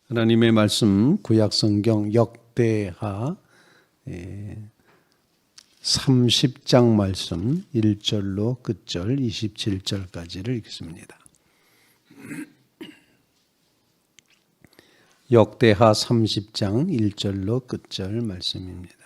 하나님의 말씀 구약성경 역대하 30장 말씀 1절로 끝절 27절까지를 읽습니다. 역대하 30장 1절로 끝절 말씀입니다.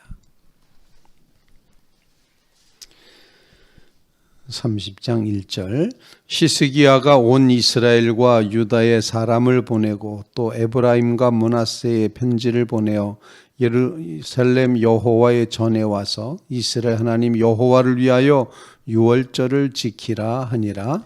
30장 1절 히스기야가 온 이스라엘과 유다의 사람을 보내고 또 에브라임과 므낫세의 편지를 보내어 예루살렘 여호와의 전에 와서 이스라엘 하나님 여호와를 위하여 유월절을 지키라 하니라.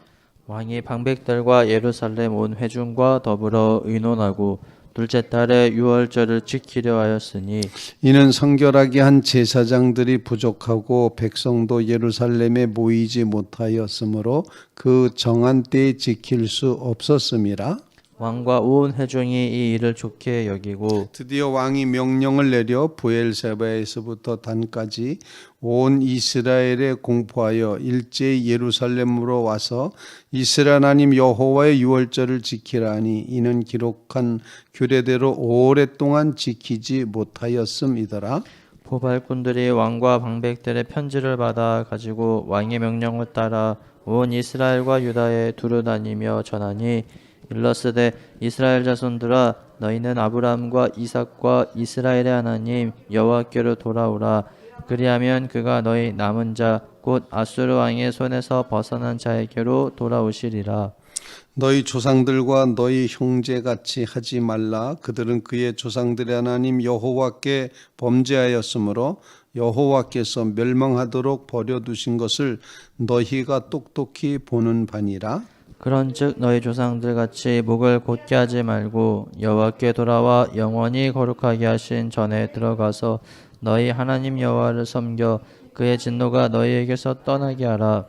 왕이 방백들과 예루살렘 온 회중과 더불어 의논하고 둘째 달에 유월절을 지키려 하였으니 이는 성결하게 한 제사장들이 부족하고 백성도 예루살렘에 모이지 못하였으므로 그 정한 때에 지킬 수 없었음이라. 왕과 온 회중이 이 일을 좋게 여기고 드디어 왕이 명령을 내려 브엘세바에서부터 단까지 온 이스라엘에 공포하여 일제히 예루살렘으로 와서 이스라엘 하나님 여호와의 유월절을 지키라 하니 이는 기록한 규례대로 오랫동안 지키지 못하였음이더라. 포발꾼들이 왕과 방백들의 편지를 받아 가지고 왕의 명령을 따라 온 이스라엘과 유다에 두루 다니며 전하니 일러스되 이스라엘 자손들아 너희는 아브라함과 이삭과 이스라엘의 하나님 여호와께로 돌아오라. 그리하면 그가 너희 남은 자 곧 아수르 왕의 손에서 벗어난 자에게로 돌아오시리라. 너희 조상들과 너희 형제같이 하지 말라. 그들은 그의 조상들의 하나님 여호와께 범죄하였으므로 여호와께서 멸망하도록 버려두신 것을 너희가 똑똑히 보는 바니라. 그런즉 너희 조상들 같이 목을 곧게 하지 말고 여호와께 돌아와 영원히 거룩하게 하신 전에 들어가서 너희 하나님 여호와를 섬겨 그의 진노가 너희에게서 떠나게 하라.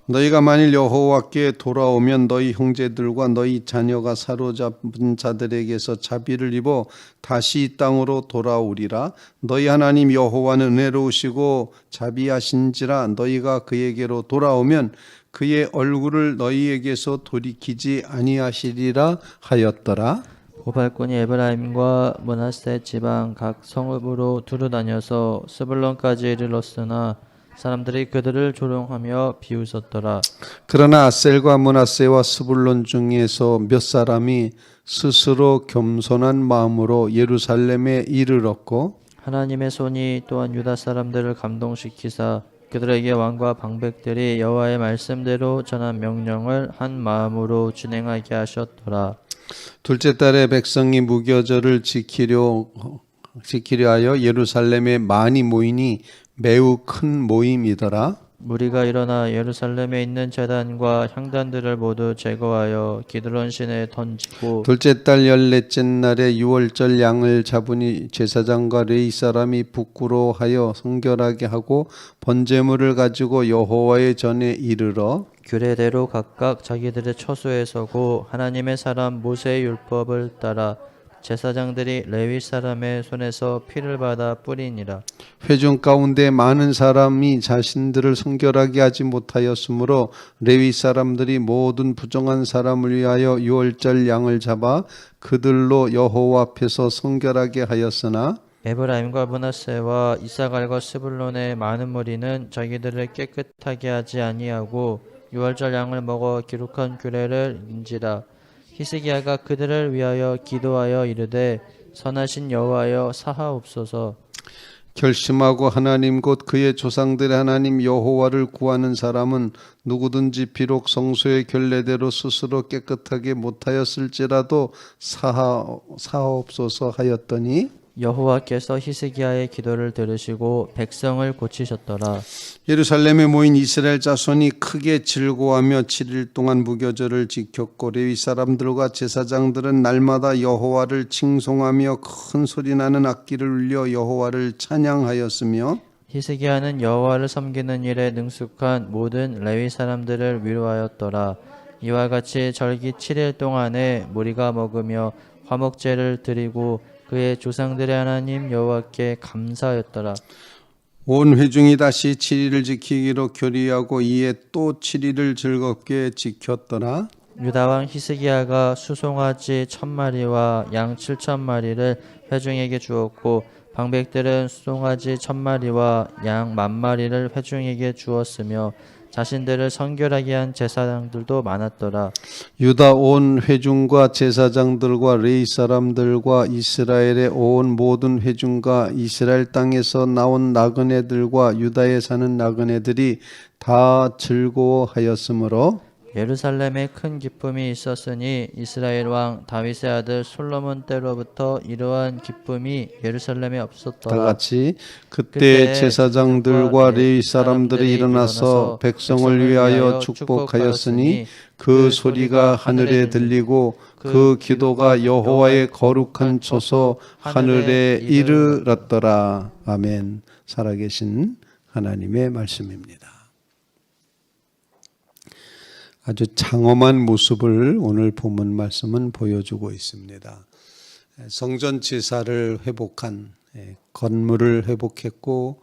너희가 만일 여호와께 돌아오면 너희 형제들과 너희 자녀가 사로잡은 자들에게서 자비를 입어 다시 이 땅으로 돌아오리라. 너희 하나님 여호와는 은혜로우시고 자비하신지라. 너희가 그에게로 돌아오면 그의 얼굴을 너희에게서 돌이키지 아니하시리라 하였더라. 고발꾼이 에브라임과 므낫세 지방 각 성읍으로 두루 다녀서 스불론까지 이르렀으나 사람들이 그들을 조롱하며 비웃었더라. 그러나 아셀과 므낫세와 스불론 중에서 몇 사람이 스스로 겸손한 마음으로 예루살렘에 이르렀고 하나님의 손이 또한 유다 사람들을 감동시키사 그들에게 왕과 방백들이 여호와의 말씀대로 전한 명령을 한 마음으로 진행하게 하셨더라. 둘째 달에 백성이 무교절을 지키려 하여 예루살렘에 많이 모이니 매우 큰 모임이더라. 무리가 일어나 예루살렘에 있는 제단과 향단들을 모두 제거하여 기드론 시내에 던지고 둘째 달 14째 날에 유월절 양을 잡으니 제사장과 레위 사람이 부끄러워하여 성결하게 하고 번제물을 가지고 여호와의 전에 이르러 규례대로 각각 자기들의 처소에 서고 하나님의 사람 모세의 율법을 따라 제사장들이 레위 사람의 손에서 피를 받아 뿌리니라. 회중 가운데 많은 사람이 자신들을 성결하게 하지 못하였으므로 레위 사람들이 모든 부정한 사람을 위하여 유월절 양을 잡아 그들로 여호와 앞에서 성결하게 하였으나 에브라임과 므낫세와 이사갈과 스불론의 많은 무리는 자기들을 깨끗하게 하지 아니하고 유월절 양을 먹어 기록한 규례를 인지라. 히스기야가 그들을 위하여 기도하여 이르되 선하신 여호와여 사하옵소서. 결심하고 하나님 곧 그의 조상들의 하나님 여호와를 구하는 사람은 누구든지 비록 성소의 결례대로 스스로 깨끗하게 못하였을지라도 사하옵소서 하였더니 여호와께서 히스기야의 기도를 들으시고 백성을 고치셨더라. 예루살렘에 모인 이스라엘 자손이 크게 즐거워하며 7일 동안 무교절을 지켰고 레위 사람들과 제사장들은 날마다 여호와를 칭송하며 큰 소리 나는 악기를 울려 여호와를 찬양하였으며 히스기야는 여호와를 섬기는 일에 능숙한 모든 레위 사람들을 위로하였더라. 이와 같이 절기 7일 동안에 무리가 먹으며 화목제를 드리고 그의 조상들의 하나님 여호와께 감사하였더라. 온 회중이 다시 7일을 지키기로 결의하고 이에 또 7일을 즐겁게 지켰더라. 유다 왕 히스기야가 수송아지 1000마리와 양 7000마리를 회중에게 주었고 방백들은 수송아지 1000마리와 양 10,000마리를 회중에게 주었으며 자신들을 성결하게 한 제사장들도 많았더라. 유다 온 회중과 제사장들과 레위 사람들과 이스라엘의 온 모든 회중과 이스라엘 땅에서 나온 나그네들과 유다에 사는 나그네들이 다 즐거워하였으므로 예루살렘에 큰 기쁨이 있었으니 이스라엘 왕 다윗의 아들 솔로몬 때로부터 이러한 기쁨이 예루살렘에 다 없었더라. 같이 그때 그때 제사장들과 레위 사람들이 일어나서 백성을 위하여 축복하였으니 그 소리가 하늘에 들리고 그 기도가 여호와의 거룩한 초소 하늘에 이르렀더라. 아멘. 살아계신 하나님의 말씀입니다. 아주 장엄한 모습을 오늘 본문 말씀은 보여주고 있습니다. 성전 제사를 회복한, 건물을 회복했고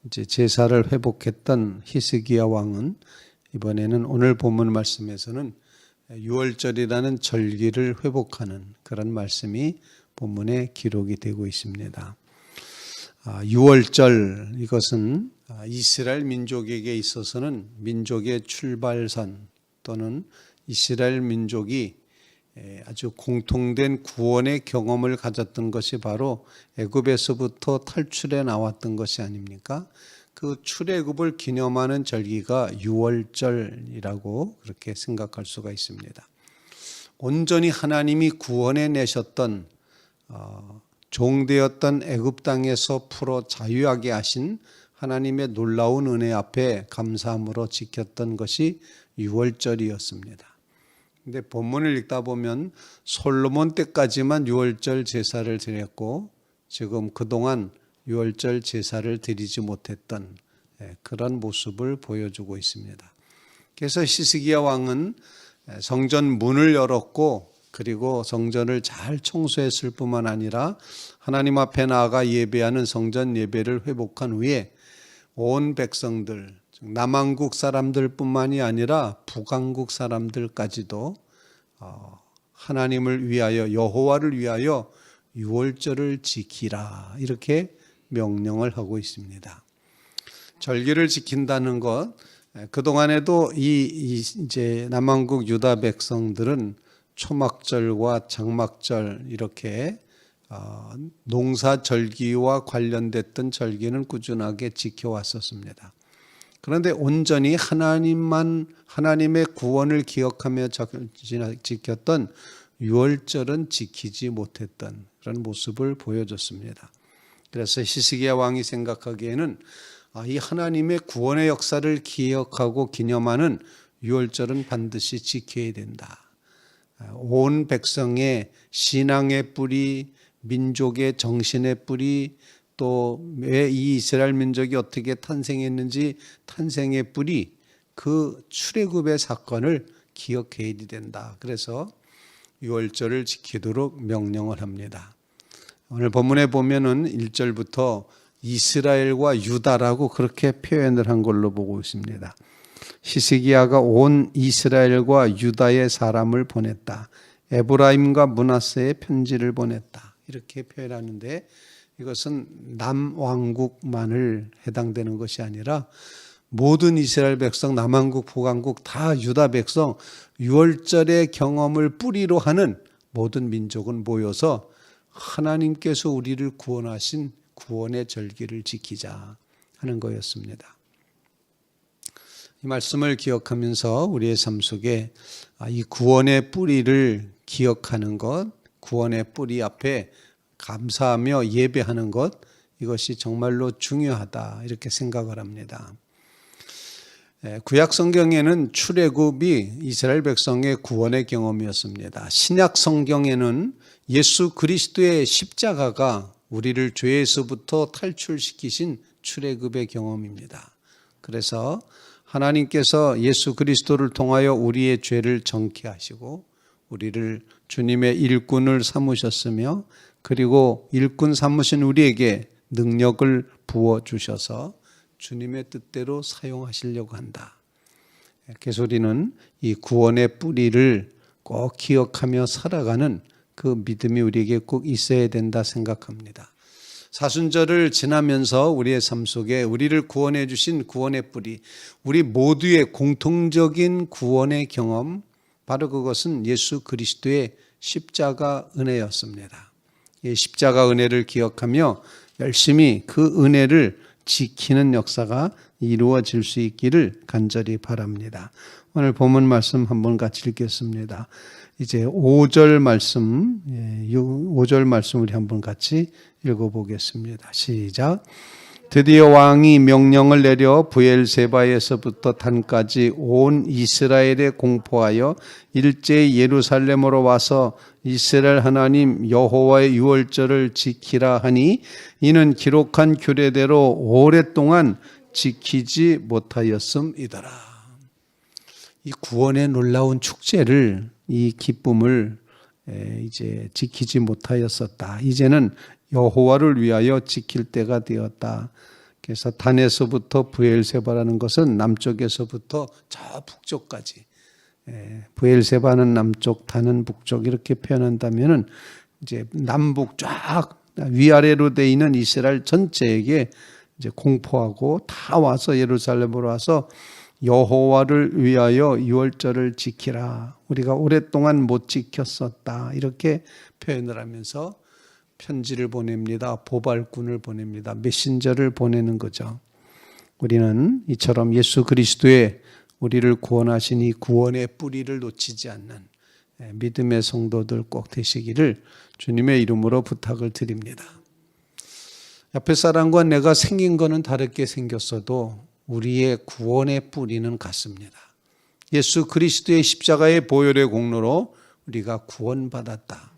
이제 제사를 회복했던 히스기야 왕은 이번에는 오늘 본문 말씀에서는 유월절이라는 절기를 회복하는 그런 말씀이 본문에 기록이 되고 있습니다. 유월절, 이것은 이스라엘 민족에게 있어서는 민족의 출발선 또는 이스라엘 민족이 아주 공통된 구원의 경험을 가졌던 것이 바로 애굽에서부터 탈출해 나왔던 것이 아닙니까? 그 출애굽을 기념하는 절기가 유월절이라고 그렇게 생각할 수가 있습니다. 온전히 하나님이 구원해 내셨던 종되었던 애굽 땅에서 풀어 자유하게 하신 하나님의 놀라운 은혜 앞에 감사함으로 지켰던 것이 유월절이었습니다. 근데 본문을 읽다 보면 솔로몬 때까지만 유월절 제사를 드렸고 지금 그동안 유월절 제사를 드리지 못했던 그런 모습을 보여주고 있습니다. 그래서 히스기야 왕은 성전 문을 열었고 그리고 성전을 잘 청소했을 뿐만 아니라 하나님 앞에 나아가 예배하는 성전 예배를 회복한 후에 온 백성들, 남한국 사람들뿐만이 아니라 북한국 사람들까지도 하나님을 위하여 여호와를 위하여 유월절을 지키라 이렇게 명령을 하고 있습니다. 절기를 지킨다는 것, 그동안에도 이제 남한국 유다 백성들은 초막절과 장막절 이렇게 농사 절기와 관련됐던 절기는 꾸준하게 지켜왔었습니다. 그런데 온전히 하나님의 구원을 기억하며 지켰던 유월절은 지키지 못했던 그런 모습을 보여줬습니다. 그래서 히스기야 왕이 생각하기에는 이 하나님의 구원의 역사를 기억하고 기념하는 유월절은 반드시 지켜야 된다. 온 백성의 신앙의 뿌리, 민족의 정신의 뿌리, 또 왜 이 이스라엘 민족이 어떻게 탄생했는지 탄생의 뿌리, 그 출애굽의 사건을 기억해야 된다. 그래서 유월절을 지키도록 명령을 합니다. 오늘 본문에 보면은 1절부터 이스라엘과 유다라고 그렇게 표현을 한 걸로 보고 있습니다. 히스기야가 온 이스라엘과 유다의 사람을 보냈다. 에브라임과 므낫세의 편지를 보냈다. 이렇게 표현하는데 이것은 남왕국만을 해당되는 것이 아니라 모든 이스라엘 백성, 남한국, 북한국 다 유다 백성 유월절의 경험을 뿌리로 하는 모든 민족은 모여서 하나님께서 우리를 구원하신 구원의 절기를 지키자 하는 거였습니다. 이 말씀을 기억하면서 우리의 삶 속에 이 구원의 뿌리를 기억하는 것, 구원의 뿌리 앞에 감사하며 예배하는 것, 이것이 정말로 중요하다 이렇게 생각을 합니다. 구약 성경에는 출애굽이 이스라엘 백성의 구원의 경험이었습니다. 신약 성경에는 예수 그리스도의 십자가가 우리를 죄에서부터 탈출시키신 출애굽의 경험입니다. 그래서 하나님께서 예수 그리스도를 통하여 우리의 죄를 정케 하시고 우리를 주님의 일꾼을 삼으셨으며 그리고 일꾼 삼으신 우리에게 능력을 부어주셔서 주님의 뜻대로 사용하시려고 한다. 그래서 우리는 이 구원의 뿌리를 꼭 기억하며 살아가는 그 믿음이 우리에게 꼭 있어야 된다 생각합니다. 사순절을 지나면서 우리의 삶 속에 우리를 구원해 주신 구원의 뿌리, 우리 모두의 공통적인 구원의 경험, 바로 그것은 예수 그리스도의 십자가 은혜였습니다. 이 십자가 은혜를 기억하며 열심히 그 은혜를 지키는 역사가 이루어질 수 있기를 간절히 바랍니다. 오늘 본문 말씀 한번 같이 읽겠습니다. 이제 5절 말씀, 5절 말씀 우리 한번 같이 읽어보겠습니다. 시작. 드디어 왕이 명령을 내려 브엘세바에서부터 단까지 온 이스라엘에 공포하여 일제히 예루살렘으로 와서 이스라엘 하나님 여호와의 유월절을 지키라 하니 이는 기록한 규례대로 오랫동안 지키지 못하였음이더라. 이 구원의 놀라운 축제를, 이 기쁨을 이제 지키지 못하였었다. 이제는 여호와를 위하여 지킬 때가 되었다. 그래서 단에서부터 브엘세바라는 것은 남쪽에서부터 저 북쪽까지, 브엘세바는 남쪽, 단은 북쪽 이렇게 표현한다면은 이제 남북 쫙 위아래로 돼 있는 이스라엘 전체에게 이제 공포하고 다 와서 예루살렘으로 와서 여호와를 위하여 유월절을 지키라. 우리가 오랫동안 못 지켰었다. 이렇게 표현을 하면서 편지를 보냅니다. 보발꾼을 보냅니다. 메신저를 보내는 거죠. 우리는 이처럼 예수 그리스도의 우리를 구원하신 이 구원의 뿌리를 놓치지 않는 믿음의 성도들 꼭 되시기를 주님의 이름으로 부탁을 드립니다. 옆에 사람과 내가 생긴 거는 다르게 생겼어도 우리의 구원의 뿌리는 같습니다. 예수 그리스도의 십자가의 보혈의 공로로 우리가 구원받았다.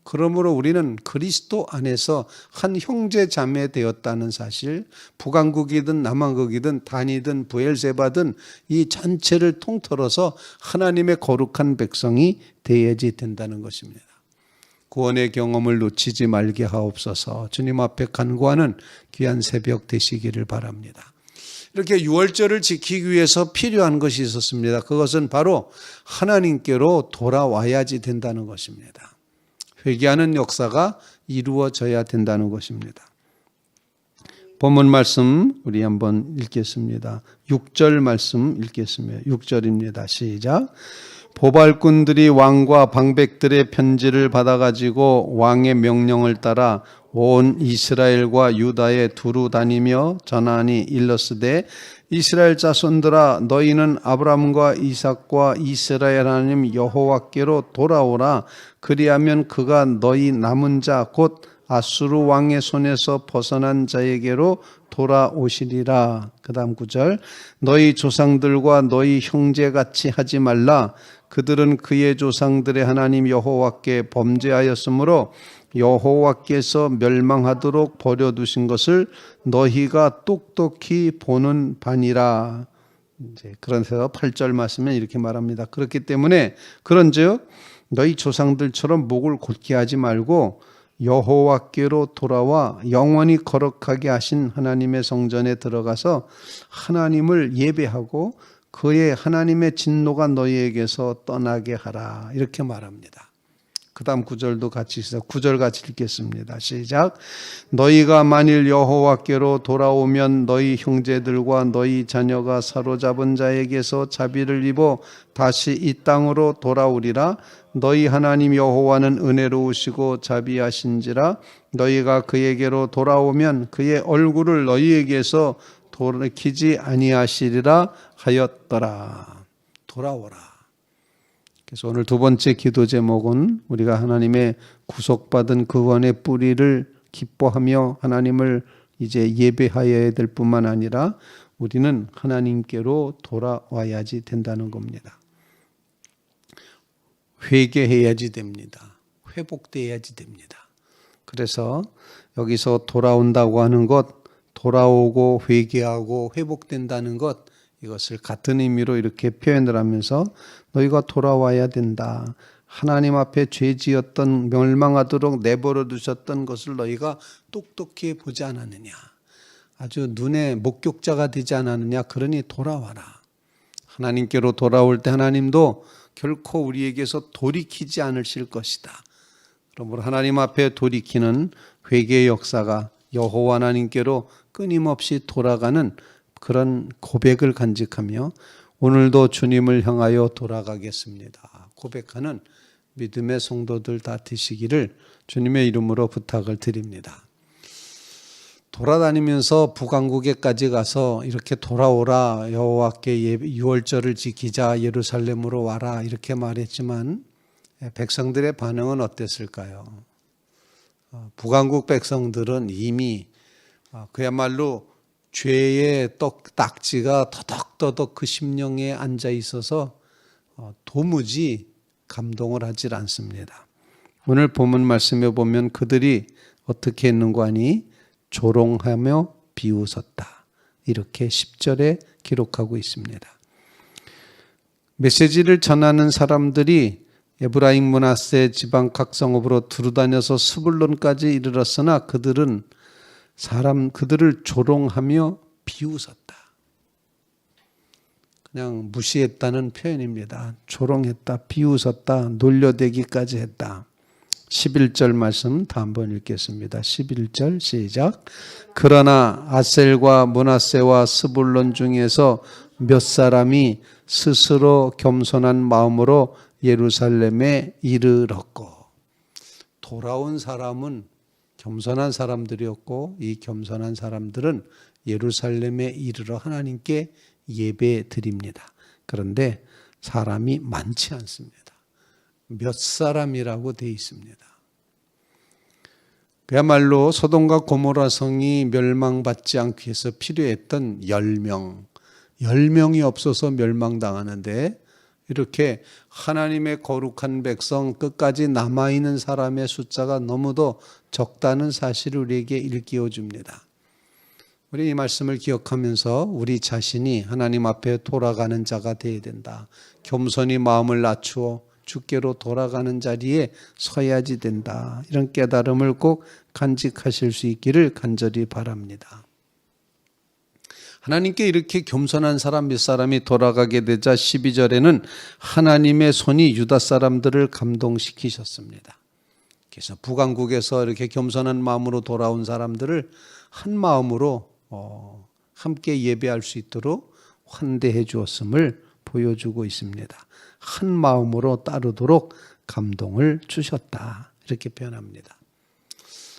그러므로 우리는 그리스도 안에서 한 형제 자매 되었다는 사실, 북왕국이든 남왕국이든 단이든 브엘세바든 이 전체를 통틀어서 하나님의 거룩한 백성이 되어야지 된다는 것입니다. 구원의 경험을 놓치지 말게 하옵소서. 주님 앞에 간구하는 귀한 새벽 되시기를 바랍니다. 이렇게 유월절을 지키기 위해서 필요한 것이 있었습니다. 그것은 바로 하나님께로 돌아와야지 된다는 것입니다. 회개하는 역사가 이루어져야 된다는 것입니다. 본문 말씀 우리 한번 읽겠습니다. 6절 말씀 읽겠습니다. 6절입니다. 시작. 보발꾼들이 왕과 방백들의 편지를 받아가지고 왕의 명령을 따라 온 이스라엘과 유다에 두루 다니며 전하니 일러스되 이스라엘 자손들아 너희는 아브라함과 이삭과 이스라엘 하나님 여호와께로 돌아오라. 그리하면 그가 너희 남은 자 곧 아수르 왕의 손에서 벗어난 자에게로 돌아오시리라. 그 다음 9절. 너희 조상들과 너희 형제같이 하지 말라. 그들은 그의 조상들의 하나님 여호와께 범죄하였으므로 여호와께서 멸망하도록 버려두신 것을 너희가 똑똑히 보는 바니라. 이제 그래서 8절 말씀에 이렇게 말합니다. 그렇기 때문에 그런즉 너희 조상들처럼 목을 곧게 하지 말고 여호와께로 돌아와 영원히 거룩하게 하신 하나님의 성전에 들어가서 하나님을 예배하고 그의 하나님의 진노가 너희에게서 떠나게 하라. 이렇게 말합니다. 그 다음 9절도 같이 9절 같이 읽겠습니다. 시작. 너희가 만일 여호와께로 돌아오면 너희 형제들과 너희 자녀가 사로잡은 자에게서 자비를 입어 다시 이 땅으로 돌아오리라. 너희 하나님 여호와는 은혜로우시고 자비하신지라. 너희가 그에게로 돌아오면 그의 얼굴을 너희에게서 돌이키지 아니하시리라 하였더라. 돌아오라. 그래서 오늘 두 번째 기도 제목은 우리가 하나님의 구속받은 구원의 뿌리를 기뻐하며 하나님을 이제 예배하여야 될 뿐만 아니라 우리는 하나님께로 돌아와야지 된다는 겁니다. 회개해야지 됩니다. 회복돼야지 됩니다. 그래서 여기서 돌아온다고 하는 것, 돌아오고 회개하고 회복된다는 것, 이것을 같은 의미로 이렇게 표현을 하면서 너희가 돌아와야 된다. 하나님 앞에 죄 지었던 멸망하도록 내버려 두셨던 것을 너희가 똑똑히 보지 않았느냐. 아주 눈의 목격자가 되지 않았느냐. 그러니 돌아와라. 하나님께로 돌아올 때 하나님도 결코 우리에게서 돌이키지 않으실 것이다. 그러므로 하나님 앞에 돌이키는 회개의 역사가 여호와 하나님께로 끊임없이 돌아가는 그런 고백을 간직하며 오늘도 주님을 향하여 돌아가겠습니다. 고백하는 믿음의 성도들 다 되시기를 주님의 이름으로 부탁을 드립니다. 돌아다니면서 북왕국에까지 가서 이렇게 돌아오라, 여호와께 유월절을 지키자, 예루살렘으로 와라 이렇게 말했지만 백성들의 반응은 어땠을까요? 북왕국 백성들은 이미 그야말로 죄의 딱지가 더덕더덕 그 심령에 앉아 있어서 도무지 감동을 하질 않습니다. 오늘 본문 말씀에 보면 그들이 어떻게 했는고 하니 조롱하며 비웃었다. 이렇게 10절에 기록하고 있습니다. 메시지를 전하는 사람들이 에브라임 므낫세 지방 각성읍으로 두루다녀서 스불론까지 이르렀으나 그들을 조롱하며 비웃었다. 그냥 무시했다는 표현입니다. 조롱했다, 비웃었다, 놀려대기까지 했다. 11절 말씀 다 한번 읽겠습니다. 11절 시작. 그러나 아셀과 므낫세와 스불론 중에서 몇 사람이 스스로 겸손한 마음으로 예루살렘에 이르렀고, 돌아온 사람은 겸손한 사람들이었고 이 겸손한 사람들은 예루살렘에 이르러 하나님께 예배 드립니다. 그런데 사람이 많지 않습니다. 몇 사람이라고 되어 있습니다. 그야말로 소돔과 고모라 성이 멸망받지 않기 위해서 필요했던 10명, 10명이 없어서 멸망당하는데 이렇게 하나님의 거룩한 백성 끝까지 남아있는 사람의 숫자가 너무도 적다는 사실을 우리에게 일깨워 줍니다. 우리 이 말씀을 기억하면서 우리 자신이 하나님 앞에 돌아가는 자가 되어야 된다. 겸손히 마음을 낮추어 주께로 돌아가는 자리에 서야지 된다. 이런 깨달음을 꼭 간직하실 수 있기를 간절히 바랍니다. 하나님께 이렇게 겸손한 사람 몇 사람이 돌아가게 되자 12절에는 하나님의 손이 유다 사람들을 감동시키셨습니다. 그래서 북왕국에서 이렇게 겸손한 마음으로 돌아온 사람들을 한 마음으로 함께 예배할 수 있도록 환대해 주었음을 보여주고 있습니다. 한 마음으로 따르도록 감동을 주셨다. 이렇게 표현합니다.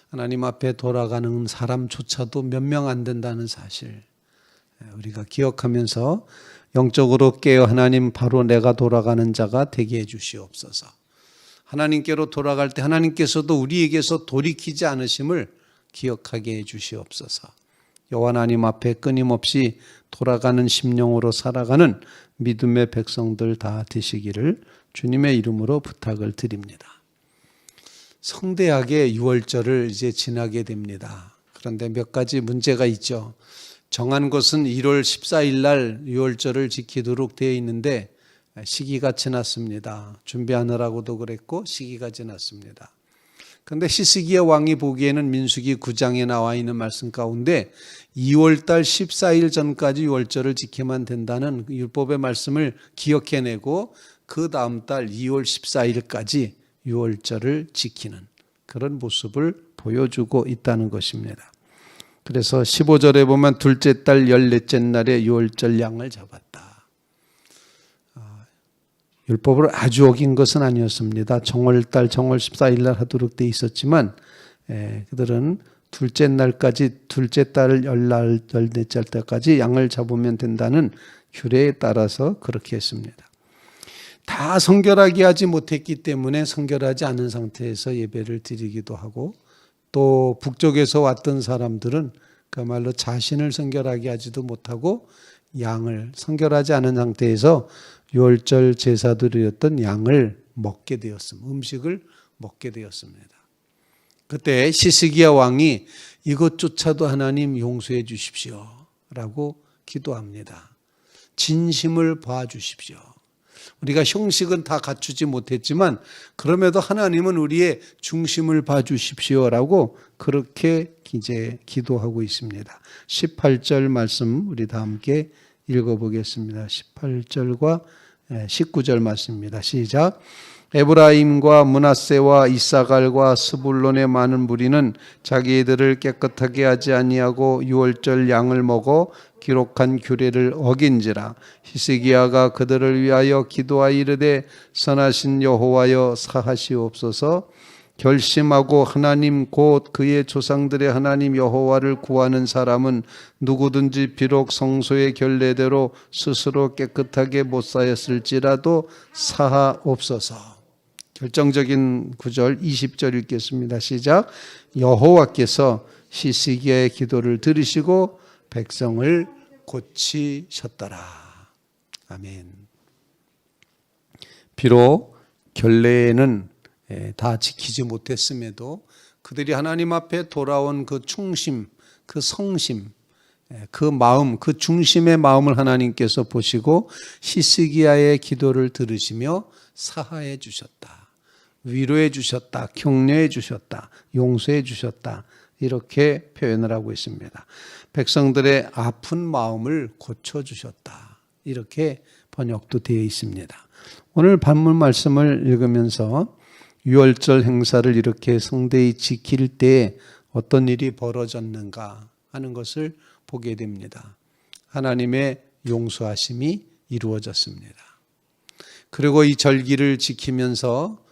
하나님 앞에 돌아가는 사람조차도 몇 명 안 된다는 사실 우리가 기억하면서 영적으로 깨어 하나님 바로 내가 돌아가는 자가 되게 해 주시옵소서. 하나님께로 돌아갈 때 하나님께서도 우리에게서 돌이키지 않으심을 기억하게 해 주시옵소서. 여호와 하나님 앞에 끊임없이 돌아가는 심령으로 살아가는 믿음의 백성들 다 되시기를 주님의 이름으로 부탁을 드립니다. 성대하게 유월절을 이제 지나게 됩니다. 그런데 몇 가지 문제가 있죠. 정한 것은 1월 14일 날 유월절을 지키도록 되어 있는데 시기가 지났습니다. 준비하느라고도 그랬고 시기가 지났습니다. 그런데 히스기야 왕이 보기에는 민수기 9장에 나와 있는 말씀 가운데 2월달 14일 전까지 유월절을 지키면 된다는 율법의 말씀을 기억해내고 그 다음 달 2월 14일까지 유월절을 지키는 그런 모습을 보여주고 있다는 것입니다. 그래서 15절에 보면 둘째 달 14째 날에 유월절 양을 잡았다. 율법을 아주 어긴 것은 아니었습니다. 정월달 정월 14일 날 하도록 돼 있었지만 그들은 둘째 날까지 둘째 달을 14째 때까지 양을 잡으면 된다는 규례에 따라서 그렇게 했습니다. 다 성결하게 하지 못했기 때문에 성결하지 않은 상태에서 예배를 드리기도 하고 또 북쪽에서 왔던 사람들은 그야말로 자신을 성결하게 하지도 못하고 양을 성결하지 않은 상태에서 유월절 제사드렸던 양을 먹게 되었습니다. 음식을 먹게 되었습니다. 그때 히스기야 왕이 이것조차도 하나님 용서해 주십시오 라고 기도합니다. 진심을 봐주십시오. 우리가 형식은 다 갖추지 못했지만 그럼에도 하나님은 우리의 중심을 봐주십시오라고 그렇게 이제 기도하고 있습니다. 18절 말씀 우리 다 함께 읽어보겠습니다. 18절과 19절 말씀입니다. 시작. 에브라임과 므낫세와 이사갈과 스불론의 많은 무리는 자기들을 깨끗하게 하지 아니하고 유월절 양을 먹어 기록한 규례를 어긴지라. 히스기야가 그들을 위하여 기도하여 이르되 선하신 여호와여 사하시옵소서. 결심하고 하나님 곧 그의 조상들의 하나님 여호와를 구하는 사람은 누구든지 비록 성소의 결례대로 스스로 깨끗하게 못 사였을지라도 사하옵소서. 결정적인 구절 20절 읽겠습니다. 시작. 여호와께서 히스기야의 기도를 들으시고 백성을 고치셨더라. 아멘. 비록 결례에는 다 지키지 못했음에도 그들이 하나님 앞에 돌아온 그 충심, 그 성심, 그 마음, 그 중심의 마음을 하나님께서 보시고 히스기야의 기도를 들으시며 사하해 주셨다. 위로해 주셨다. 격려해 주셨다. 용서해 주셨다. 이렇게 표현을 하고 있습니다. 백성들의 아픈 마음을 고쳐주셨다. 이렇게 번역도 되어 있습니다. 오늘 본문 말씀을 읽으면서 유월절 행사를 이렇게 성대히 지킬 때 어떤 일이 벌어졌는가 하는 것을 보게 됩니다. 하나님의 용서하심이 이루어졌습니다. 그리고 이 절기를 지키면서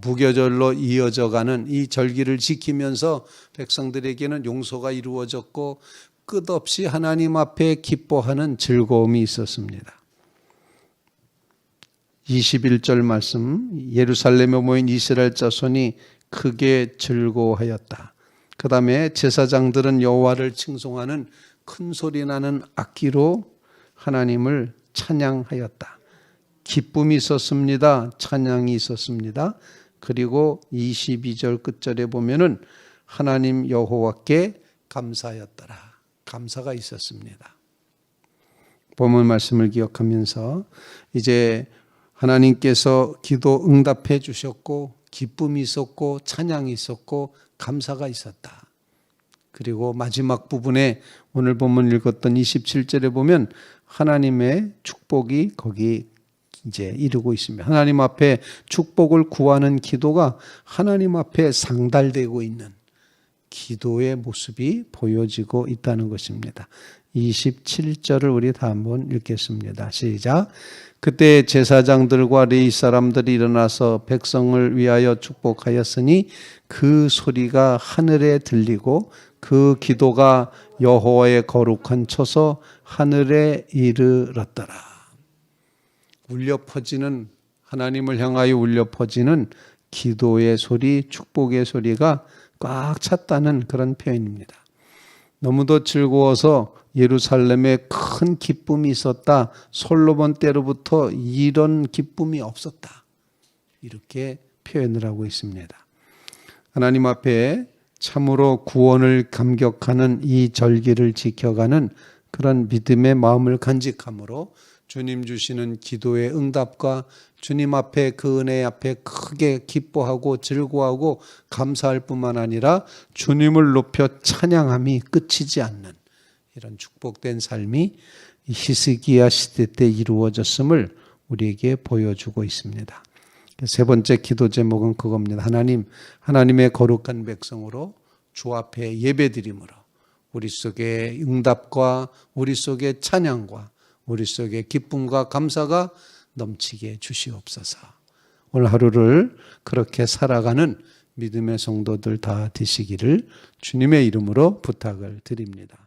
무교절로 이어져가는 이 절기를 지키면서 백성들에게는 용서가 이루어졌고 끝없이 하나님 앞에 기뻐하는 즐거움이 있었습니다. 21절 말씀, 예루살렘에 모인 이스라엘 자손이 크게 즐거워하였다. 그 다음에 제사장들은 여호와를 칭송하는 큰 소리 나는 악기로 하나님을 찬양하였다. 기쁨이 있었습니다. 찬양이 있었습니다. 그리고 22절 끝절에 보면은 하나님 여호와께 감사하였더라. 감사가 있었습니다. 본문 말씀을 기억하면서 이제 하나님께서 기도 응답해 주셨고 기쁨이 있었고 찬양이 있었고 감사가 있었다. 그리고 마지막 부분에 오늘 본문 읽었던 27절에 보면 하나님의 축복이 거기 이제 이루고 있습니다. 하나님 앞에 축복을 구하는 기도가 하나님 앞에 상달되고 있는 기도의 모습이 보여지고 있다는 것입니다. 27절을 우리 다 한번 읽겠습니다. 시작. 그때 제사장들과 레위 사람들이 일어나서 백성을 위하여 축복하였으니 그 소리가 하늘에 들리고 그 기도가 여호와의 거룩한 처소 하늘에 이르렀더라. 울려 퍼지는 하나님을 향하여 울려 퍼지는 기도의 소리, 축복의 소리가 꽉 찼다는 그런 표현입니다. 너무도 즐거워서 예루살렘에 큰 기쁨이 있었다. 솔로몬 때로부터 이런 기쁨이 없었다. 이렇게 표현을 하고 있습니다. 하나님 앞에 참으로 구원을 감격하는 이 절기를 지켜가는 그런 믿음의 마음을 간직함으로 주님 주시는 기도의 응답과 주님 앞에 그 은혜 앞에 크게 기뻐하고 즐거워하고 감사할 뿐만 아니라 주님을 높여 찬양함이 끝이지 않는 이런 축복된 삶이 히스기야 시대 때 이루어졌음을 우리에게 보여주고 있습니다. 세 번째 기도 제목은 그겁니다. 하나님의 거룩한 백성으로 주 앞에 예배드림으로 우리 속에 응답과 우리 속에 찬양과 우리 속에 기쁨과 감사가 넘치게 주시옵소서. 오늘 하루를 그렇게 살아가는 믿음의 성도들 다 되시기를 주님의 이름으로 부탁을 드립니다.